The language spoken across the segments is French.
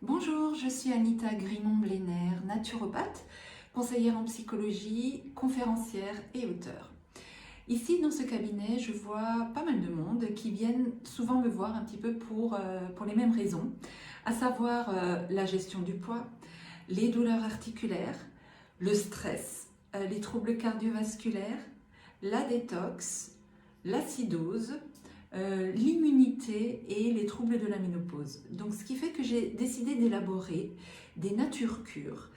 Bonjour, je suis Anita Grinon-Bléner, naturopathe, conseillère en psychologie, conférencière et auteure. Ici, dans ce cabinet, je vois pas mal de monde qui viennent souvent me voir un petit peu pour les mêmes raisons, à savoir la gestion du poids, les douleurs articulaires, le stress, les troubles cardiovasculaires, la détox, l'acidose, l'immunité et les troubles de la ménopause. Donc ce qui fait que j'ai décidé d'élaborer des nature cures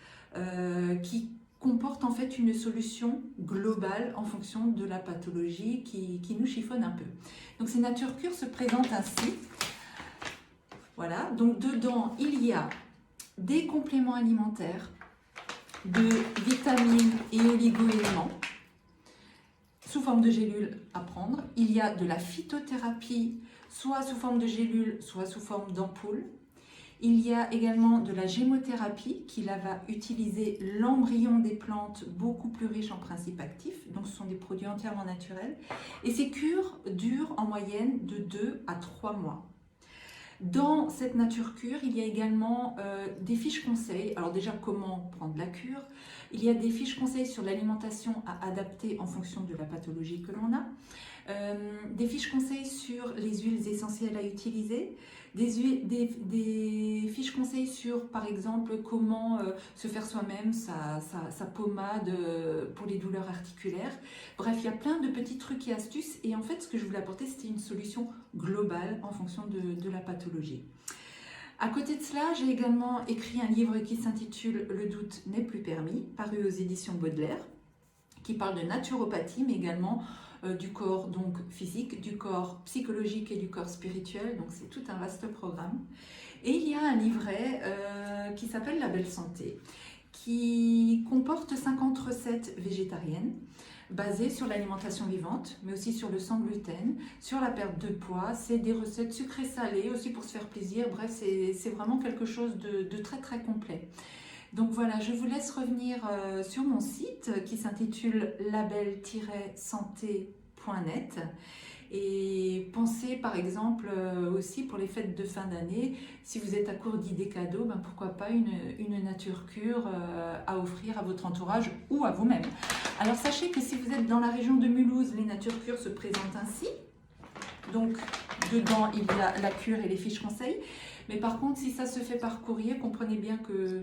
qui comportent en fait une solution globale en fonction de la pathologie qui nous chiffonne un peu. Donc ces nature cures se présentent ainsi. Voilà, donc dedans il y a des compléments alimentaires, de vitamines et oligo-éléments sous forme de gélules à prendre. Il y a de la phytothérapie, soit sous forme de gélules, soit sous forme d'ampoules. Il y a également de la gémothérapie qui là va utiliser l'embryon des plantes beaucoup plus riche en principes actifs. Donc ce sont des produits entièrement naturels. Et ces cures durent en moyenne de 2 à 3 mois. Dans cette nature cure, il y a également des fiches conseils. Alors déjà, comment prendre la cure? Il y a des fiches conseils sur l'alimentation à adapter en fonction de la pathologie que l'on a. Des fiches conseils sur les huiles essentielles à utiliser. Des fiches conseils sur, par exemple, comment se faire soi-même sa pommade pour les douleurs articulaires. Bref, il y a plein de petits trucs et astuces. Et en fait, ce que je voulais apporter, c'était une solution globale en fonction de la pathologie. À côté de cela, j'ai également écrit un livre qui s'intitule « Le doute n'est plus permis », paru aux éditions Baudelaire, qui parle de naturopathie, mais également du corps donc physique, du corps psychologique et du corps spirituel. Donc c'est tout un vaste programme. Et il y a un livret qui s'appelle La Belle Santé, qui comporte 50 recettes végétariennes basées sur l'alimentation vivante, mais aussi sur le sans gluten, sur la perte de poids. C'est des recettes sucrées-salées aussi pour se faire plaisir. Bref, c'est vraiment quelque chose de très très complet. Donc voilà, je vous laisse revenir sur mon site qui s'intitule label-santé.net et pensez par exemple aussi pour les fêtes de fin d'année, si vous êtes à court d'idées cadeaux, ben pourquoi pas une nature cure à offrir à votre entourage ou à vous-même. Alors sachez que si vous êtes dans la région de Mulhouse, les natures cures se présentent ainsi. Donc dedans il y a la cure et les fiches conseils. Mais par contre, si ça se fait par courrier, comprenez bien que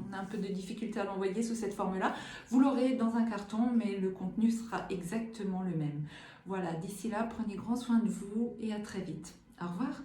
on a un peu de difficulté à l'envoyer sous cette forme-là. Vous l'aurez dans un carton, mais le contenu sera exactement le même. Voilà, d'ici là, prenez grand soin de vous et à très vite. Au revoir.